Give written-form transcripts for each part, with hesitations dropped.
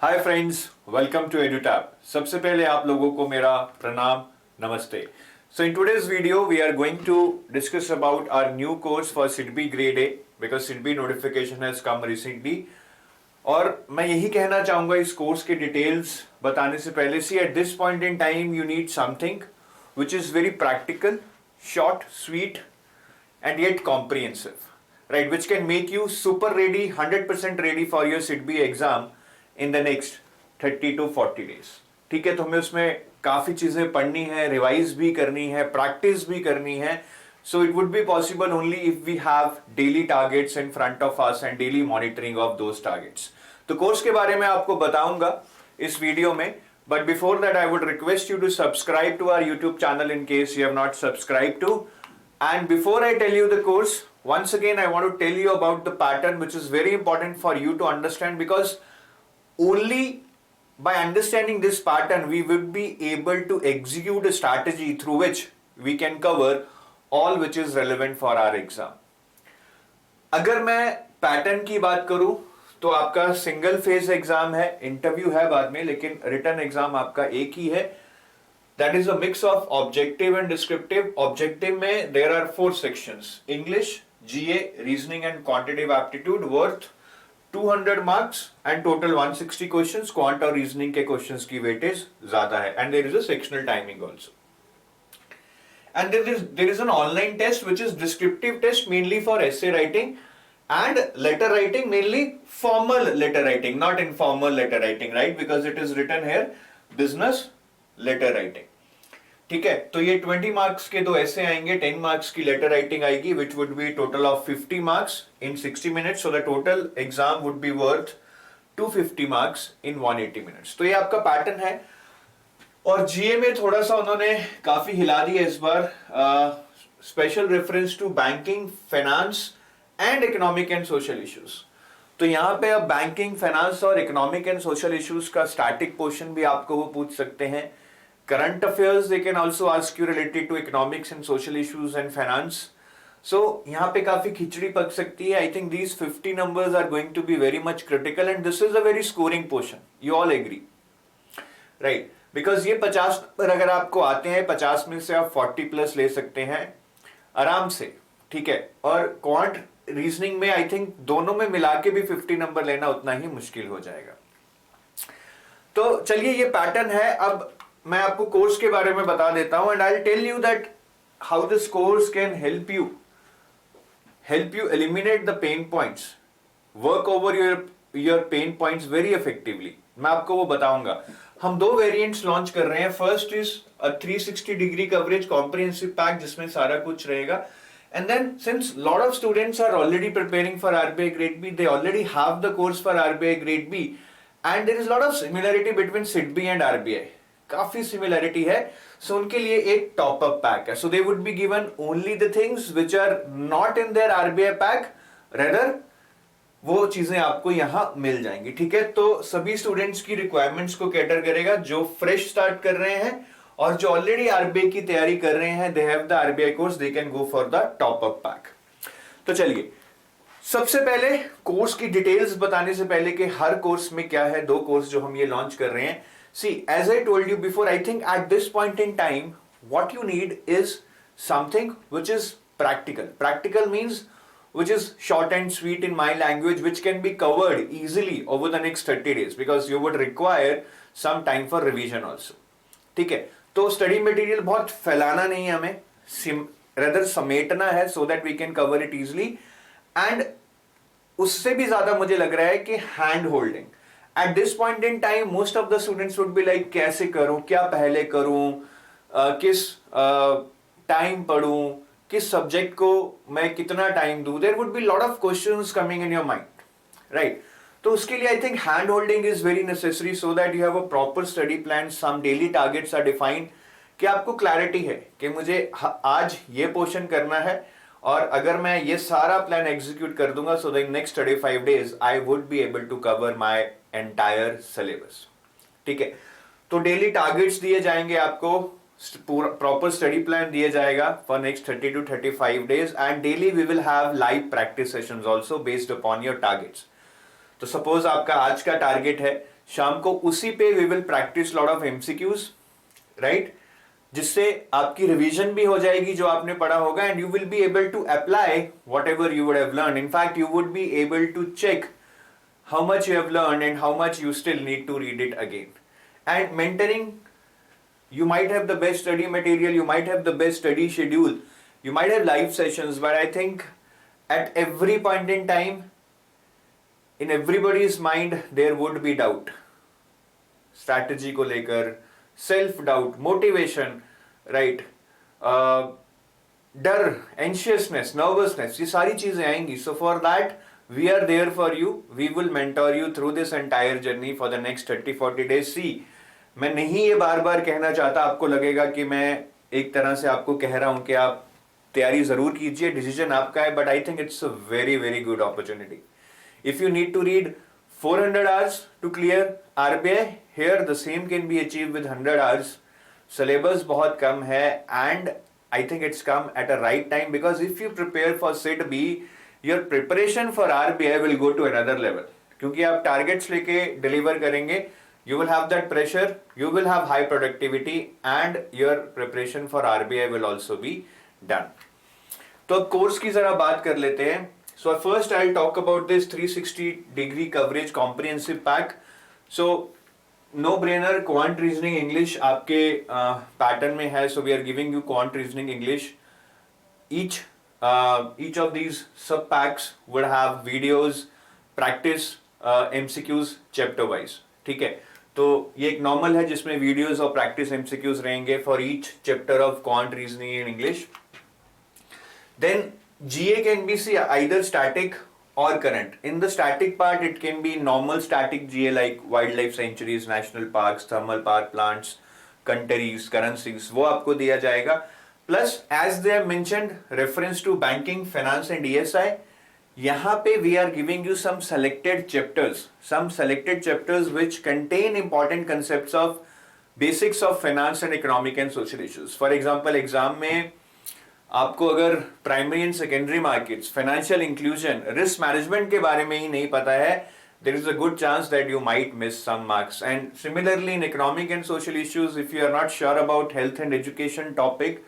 Hi friends, welcome to Edutap. सबसे पहले आप लोगों को मेरा प्रणाम, नमस्ते। So in today's video we are going to discuss about our new course for SIDBI grade A because SIDBI notification has come recently. और मैं यही कहना चाहूंगा इस कोर्स के डिटेल्स बताने से पहले, see at this point in time you need something which is very practical, short, sweet and yet comprehensive, right, which can make you super ready, 100% ready for your SIDBI exam in the next 30 to 40 days। ठीक है, तो हमें उसमें काफी चीजें पढ़नी है, revise भी करनी है, प्रैक्टिस भी करनी है। So it would be possible only if we have daily targets in front of us and daily monitoring of those targets। तो कोर्स के बारे में आपको बताऊंगा इस वीडियो में, but before that I would request you to subscribe to our YouTube channel in case you have not subscribed to। And before I tell you the course, once again I want to tell you about the pattern which is very important for you to understand, because only by understanding this pattern we will be able to execute a strategy through which we can cover all which is relevant for our exam। अगर मैं pattern की बात करूं तो आपका single phase exam है, interview है बाद में, लेकिन रिटन एग्जाम आपका एक ही है। That is a mix of objective and descriptive। Objective में there are 4 sections: English, GA, Reasoning and Quantitative Aptitude, worth 200 marks and total 160 questions। Quant और Reasoning के questions की weightage ज़्यादा है, and there is a sectional timing also। And there is an online test which is descriptive test mainly for essay writing, and letter writing mainly formal letter writing, not informal letter writing, right? Because it is written here business letter writing. ठीक है, तो ये 20 marks के 2 ऐसे आएंगे, 10 marks की letter writing आएगी, which would be total of 50 marks in 60 minutes. So the total exam would be worth 250 marks in 180 minutes. तो ये आपका पैटर्न है। और जीए में थोड़ा सा उन्होंने काफी हिला दिया इस बार, special reference to banking, finance and economic and social issues. तो यहाँ पे अब बैंकिंग, फाइनेंस और इकोनॉमिक एंड सोशल इश्यूज का स्टैटिक पोर्शन भी आपको वो पूछ सकते हैं। Current affairs they can also ask you related to economics and social issues and finance. So यहाँ पे काफी खिचड़ी पक सकती है। I think these 50 numbers are going to be very much critical and this is a very scoring portion, you all agree, right? Because ये 50 number अगर आपको आते हैं, 50 में से आप 40 प्लस ले सकते हैं आराम से, ठीक है। और क्वांट रीजनिंग में आई थिंक दोनों में मिला के भी 50 नंबर लेना उतना ही मुश्किल हो जाएगा। तो चलिए, ये पैटर्न है। अब मैं आपको कोर्स के बारे में बता देता हूं, and I will tell you that how this course can help you eliminate the pain points, work over your pain points very effectively. मैं आपको वो बताऊंगा। हम 2 वेरिएंट्स लॉन्च कर रहे हैं। First is a 360 degree coverage comprehensive pack जिसमें सारा कुछ रहेगा। And then, since lot of students are already preparing for RBI Grade B, they already have the course for RBI Grade B, and there is lot of similarity between SIDBI and RBI. काफी similarity है, so उनके लिए एक top up pack है। So they would be given only the things which are not in their RBI pack, rather वो चीजें आपको यहाँ मिल जाएंगी, ठीक है। तो सभी स्टूडेंट्स की रिक्वायरमेंट्स को कैटर करेगा, जो फ्रेश स्टार्ट कर रहे हैं और जो ऑलरेडी आरबीआई की तैयारी कर रहे हैं, they have the RBI course, they can go for the top up pack. तो चलिए, सबसे पहले कोर्स की डिटेल्स बताने से पहले कि हर कोर्स में क्या है, 2 कोर्स जो हम ये लॉन्च कर रहे हैं। See, as I told you before, I think at this point in time what you need is something which is practical. Practical means which is short and sweet in my language, which can be covered easily over the next 30 days because you would require some time for revision also। ठीक है, तो study material बहुत फैलाना नहीं है हमें, rather समेटना है so that we can cover it easily. And उससे भी ज्यादा मुझे लग रहा है कि hand holding at this point in time most of the students would be like, कैसे करूं, क्या पहले करूं, किस टाइम पढ़ूं, किस सब्जेक्ट को मैं कितना टाइम दूं। There would be lot of questions coming in your mind, right? तो उसके लिए I think hand holding is very necessary so that you have a proper study plan, some daily targets are defined, कि आपको clarity है कि मुझे आज ये पोर्शन करना है, और अगर मैं ये सारा प्लान एग्जीक्यूट कर दूंगा so the next 35 days I would be able to cover my entire syllabus. ठीक है, तो डेली टारगेट्स दिए जाएंगे आपको, प्रॉपर स्टडी प्लान दिया जाएगा for next 30 to 35 days, and daily we will have live practice sessions also based upon your targets. तो suppose आपका आज का टारगेट है, शाम को उसी पे we will practise lot of MCQs, right, जिससे आपकी रिवीजन भी हो जाएगी जो आपने पढ़ा होगा, and you will be able to apply whatever you would have learn. In fact you would be able to check how much you have learned and how much you still need to read it again. And mentoring, you might have the best study material, you might have the best study schedule, you might have live sessions, but I think at every point in time, in everybody's mind, there would be doubt. Strategy को लेकर, self doubt, motivation, right, डर, anxiousness, nervousness, ये सारी चीजें आएंगी. So for that, we are there for you. We will mentor you through this entire journey for the next 30-40 days. See, मैं नहीं ये बार बार कहना चाहता, आपको लगेगा कि मैं एक तरह से आपको कह रहा हूं कि आप तैयारी जरूर कीजिए, डिसीजन आपका है, but I think it's a very very good opportunity. If you need to read 400 hours to clear RBI, here the same can be achieved with 100 hours. Syllabus बहुत कम है, and I think it's come at a right time, because if you prepare for SIT B, your preparation for RBI will go to another level. क्योंकि आप targets लेके deliver करेंगे, you will have that pressure, you will have high productivity, and your preparation for RBI will also be done. तो अब course की जरा बात कर लेते हैं. So first I'll talk about this 360-degree coverage comprehensive pack. So no brainer, quant reasoning English आपके pattern में है. So we are giving you quant reasoning English. Each of these sub packs would have videos, practice, MCQs chapter wise. ठीक है, तो ये एक normal है जिसमें वीडियोस और प्रैक्टिस MCQs रहेंगे for each chapter of quant reasoning in English. Then GA can be either static or current. In the static part, it can be normal static GA like wildlife sanctuaries, national parks, thermal power plants, countries, currencies, वो आपको दिया जाएगा. Plus, as they have mentioned, reference to banking, finance and ESI, यहाँ पे we are giving you some selected chapters which contain important concepts of basics of finance and economic and social issues. For example, exam में आपको अगर primary and secondary markets, financial inclusion, risk management के बारे में ही नहीं पता है, there is a good chance that you might miss some marks. And similarly, in economic and social issues, if you are not sure about health and education topic,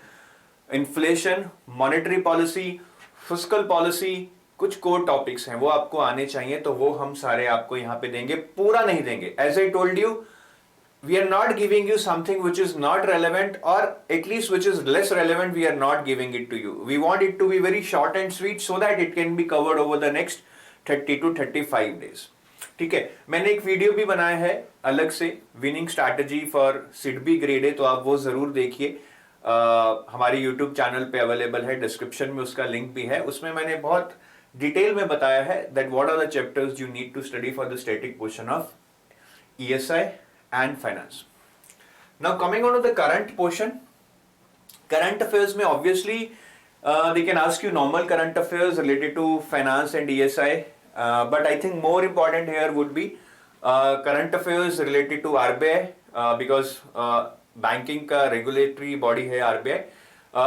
inflation, monetary policy, fiscal policy, कुछ core topics हैं वो आपको आने चाहिए, तो वो हम सारे आपको यहाँ पे देंगे, पूरा नहीं देंगे. As I told you, we are not giving you something which is not relevant, और at least which is less relevant, we are not giving it to you. We want it to be very short and sweet so that it can be covered over the next 30 to 35 days. ठीक है, मैंने एक video भी बनाया है अलग से, winning strategy for SIDBI grade ए, तो आप वो जरूर देखिए. हमारे YouTube चैनल पे अवेलेबल है, डिस्क्रिप्शन में उसका लिंक भी है. उसमें मैंने बहुत डिटेल में बताया है that what are the chapters you need to study for the static portion of ESI and finance. Now coming on to the current portion, current affairs में obviously they can ask you normal current affairs related to finance and ESI, but I think more important here would be current affairs related to RBI, because banking का regulatory body है RBI.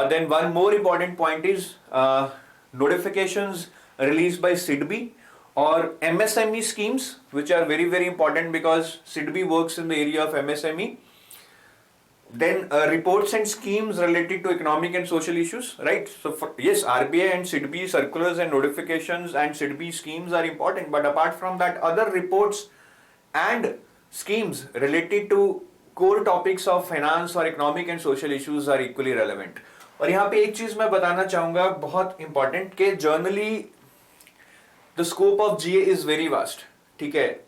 Then one more important point is notifications release by SIDBI और MSME schemes, which are very very important because SIDBI works in the area of MSME. Then reports and schemes related to economic and social issues, right? So yes, RBI and SIDBI circulars and notifications and SIDBI schemes are important, but apart from that, other reports and schemes related to core topics of finance or economic and social issues are equally relevant. और यहाँ पे एक चीज मैं बताना चाहूंगा बहुत important, कि generally the scope of GA is very vast. ठीक है,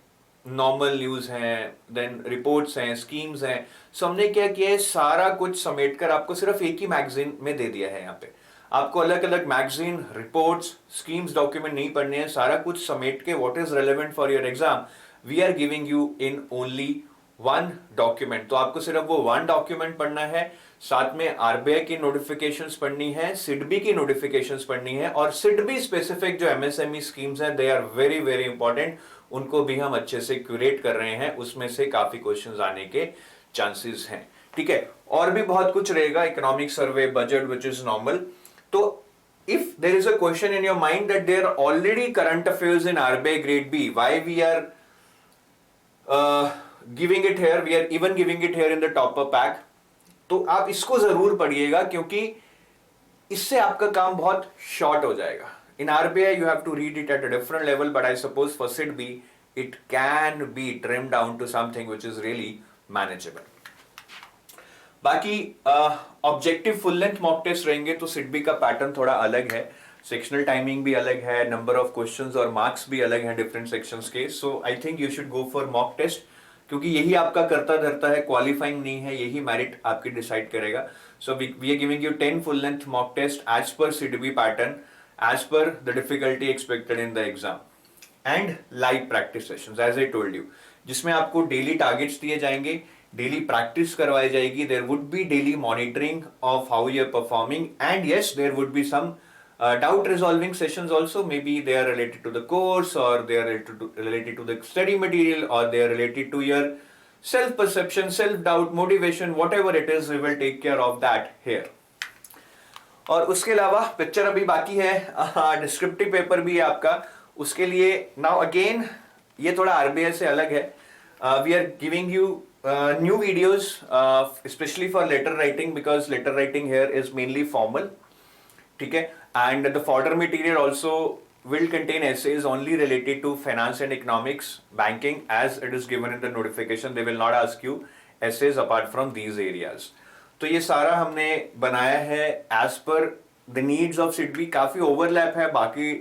नॉर्मल न्यूज हैं, देन रिपोर्ट्स हैं, स्कीम्स हैं. सो हमने क्या किया है, सारा कुछ समेट कर आपको सिर्फ एक ही मैगजीन में दे दिया है. यहाँ पे आपको अलग अलग मैगजीन, रिपोर्ट्स, स्कीम्स, डॉक्यूमेंट नहीं पढ़ने हैं. सारा कुछ समेट के what is relevant for your exam we are giving you in only one document. तो आपको सिर्फ वो वन डॉक्यूमेंट पढ़ना है, साथ में RBI की नोटिफिकेशंस पढ़नी है, SIDBI की नोटिफिकेशंस पढ़नी है, और SIDBI स्पेसिफिक जो MSME स्कीम्स हैं they are very very important. उनको भी हम अच्छे से क्यूरेट कर रहे हैं, उसमें से काफी क्वेश्चंस आने के चांसेस हैं. ठीक है, और भी बहुत कुछ रहेगा, economic survey, budget which is normal. तो if there is a question in your mind that there are already current affairs in RBI grade B, why we are giving it here, we are even giving it here in the topper pack, तो आप इसको जरूर पढ़िएगा क्योंकि इससे आपका काम बहुत शॉर्ट हो जाएगा. In RBI you have to read it at a different level, but I suppose for SIDB it can be trimmed down to something which is really manageable. बाकी objective full length mock test रहेंगे तो सिडबी का pattern थोड़ा अलग है. Sectional timing भी अलग है, नंबर ऑफ क्वेश्चंस और मार्क्स भी अलग हैं डिफरेंट सेक्शंस के. So I think you should go for mock test क्योंकि यही आपका करता धरता है, क्वालिफाइंग नहीं है, यही मेरिट आपकी डिसाइड करेगा. So we are giving you 10 full length mock test as per SIDBI pattern, as per the difficulty expected in the exam, and live practice sessions as I told you, जिसमें आपको daily targets दिए जाएंगे, daily practice करवाई जाएगी. There would be daily monitoring of how you are performing, and yes there would be some doubt resolving sessions also. Maybe they are related to the course, or they are related to the study material, or they are related to your self perception, self doubt, motivation, whatever it is, we will take care of that here. और उसके अलावा picture अभी बाकी है, descriptive paper भी है आपका. उसके लिए नाउ अगेन ये थोड़ा आरबीआई से अलग है. We are giving you new videos, especially for letter writing, because letter writing here is mainly formal. ठीक है, and the fodder material also will contain essays only related to finance and economics, banking, as it is given in the notification. They will not ask you essays apart from these areas. तो ये सारा हमने बनाया है as per the needs of SIDBI. काफी overlap है बाकी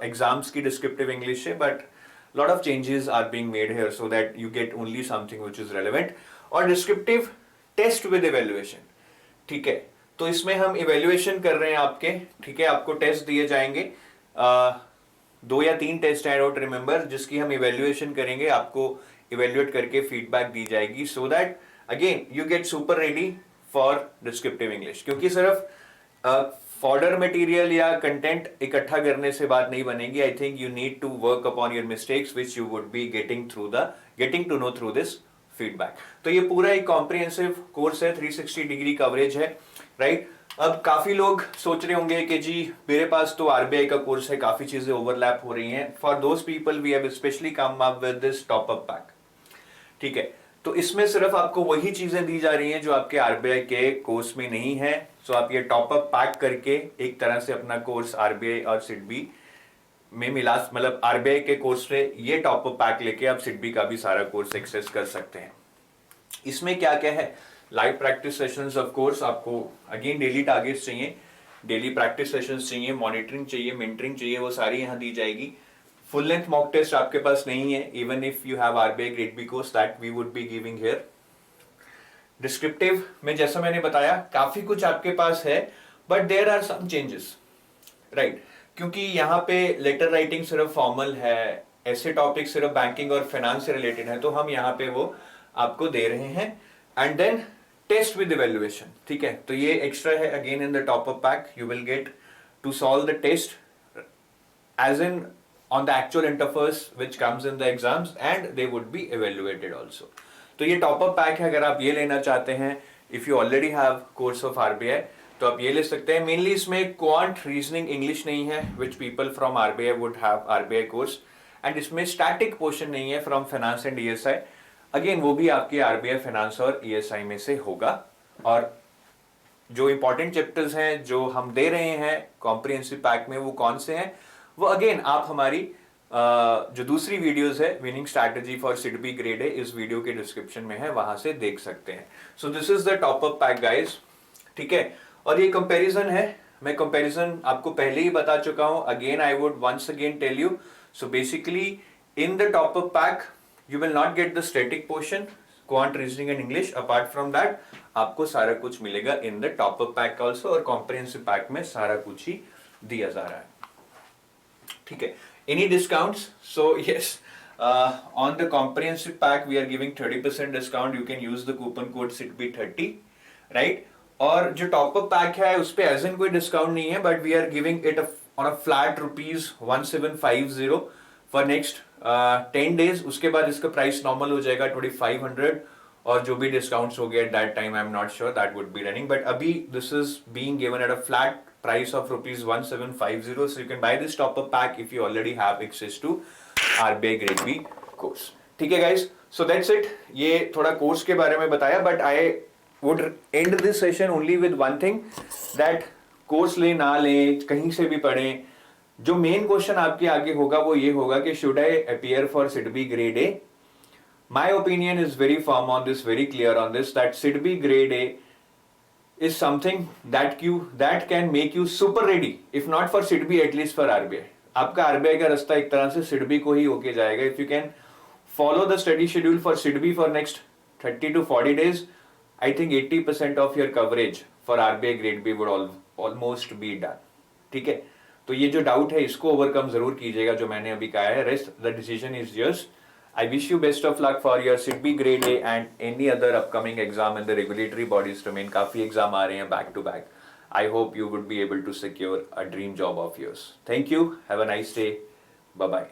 exams की डिस्क्रिप्टिव इंग्लिश से, but lot of changes are being made here so that you get only something which is relevant. और डिस्क्रिप्टिव टेस्ट विद evaluation, ठीक है. तो इसमें हम इवेल्युएशन कर रहे हैं आपके, ठीक है. आपको टेस्ट दिए जाएंगे, 2 या 3 टेस्ट आई डोंट रिमेंबर, जिसकी हम इवेल्युएशन करेंगे, आपको इवेल्युएट करके फीडबैक दी जाएगी, so that again you get super ready for descriptive English. क्योंकि सिर्फ फॉर्डर मटेरियल या कंटेंट इकट्ठा करने से बात नहीं बनेगी. I think you need to work upon your mistakes which you would be getting to know through this feedback. तो ये पूरा एक कॉम्प्रिहेंसिव कोर्स है, 360 डिग्री कवरेज है, राइट. अब काफी लोग सोच रहे होंगे कि जी मेरे पास तो आरबीआई का कोर्स है, काफी चीजें ओवरलैप हो रही हैं. For those people we have specially come up with this top up pack, ठीक है. तो इसमें सिर्फ आपको वही चीजें दी जा रही हैं जो आपके आरबीआई के कोर्स में नहीं है. सो आप ये टॉप अप पैक करके एक तरह से अपना कोर्स आरबीआई और सिडबी में मिला, मतलब आरबीआई के कोर्स से ये टॉप अप पैक लेके आप सिडबी का भी सारा कोर्स एक्सेस कर सकते हैं. इसमें क्या क्या है, live practice sessions, of course आपको अगेन डेली टारगेट्स चाहिए, डेली प्रैक्टिस सेशंस चाहिए, मॉनिटरिंग चाहिए, मेंटरिंग चाहिए, वो सारी यहाँ दी जाएगी. फुल लेंथ मॉक टेस्ट आपके पास नहीं है, even if you have RBI grade B course that we would be giving here. Descriptive में जैसा मैंने बताया काफी कुछ आपके पास है, but there are some changes, right. क्योंकि यहाँ पे लेटर राइटिंग सिर्फ फॉर्मल है, ऐसे टॉपिक सिर्फ बैंकिंग और फाइनेंस से रिलेटेड है, तो हम यहाँ पे वो आपको दे रहे हैं. And then test with evaluation, ठीक है. तो ये एक्स्ट्रा है again in the top up pack. You will get to solve the test as in on the actual interface which comes in the exams, and they would be evaluated also. तो ये top up pack है. अगर आप ये लेना चाहते हैं, if you already have course of RBI, तो आप ये ले सकते हैं. मेनली इसमें क्वांट, रीजनिंग, इंग्लिश नहीं है, which people from RBI would have RBI course. And इसमें स्टैटिक पोर्शन नहीं है from finance and ESI. Again वो भी आपके आरबीआई फाइनेंस और ईएसआई में से होगा. और जो इंपॉर्टेंट चैप्टर्स हैं जो हम दे रहे हैं कॉम्प्रिहेंसिव पैक में, वो कौन से हैं, वो अगेन आप हमारी जो दूसरी वीडियोस है, winning strategy for SIDBI grade ए, इस वीडियो के डिस्क्रिप्शन में है, वहां से देख सकते हैं. So this is the top up pack guys, ठीक है. और ये कंपैरिजन है, मैं कंपैरिजन आपको पहले ही बता चुका हूं. Again I would once again tell you. So basically in the top up pack you will not get the static portion, quant, reasoning and English. Apart from that आपको सारा कुछ मिलेगा in the top up pack also, और comprehensive pack में सारा कुछ ही दिया जा रहा है, ठीक है. Any discounts? So yes, on the comprehensive pack we are giving 30% discount. You can use the coupon code SIDBI30, right? और जो top up pack है उस पे as in कोई डिस्काउंट नहीं है, but we are giving it on a flat ₹1750 for next 10 days. उसके बाद इसका प्राइस नॉर्मल हो जाएगा 2500, और जो भी डिस्काउंट्स हो गए at that time I am not sure that would be running, but अभी this is being given at a flat price of ₹1750. So you can buy this top up pack if you already have access to RBI Grade B course. ठीक है guys, so that's it. ये थोड़ा course के बारे में बताया, but I would end this session only with one thing, that course ले ना ले, कहीं से भी पढ़ें, जो मेन क्वेश्चन आपके आगे होगा वो ये होगा कि should I appear for SIDBI grade A. My opinion is very firm on this, very clear on this, that SIDBI grade A is something that can make you super ready, if not for SIDBI, at least for RBI. आपका RBI का रास्ता एक तरह से SIDBI को ही होके जाएगा. If you can follow the study schedule for SIDBI for next 30 to 40 days, I think 80% of your coverage for RBI grade B would almost be done. ठीक है, तो ये जो डाउट है इसको ओवरकम जरूर कीजिएगा जो मैंने अभी कहा है. Rest the decision is yours. I wish you best of luck for your SIDBI grade A and any other upcoming exam in the regulatory bodies domain. काफी एग्जाम आ रहे हैं back to back. I hope you would be able to secure a dream job of yours. Thank you. Have a nice day. Bye bye.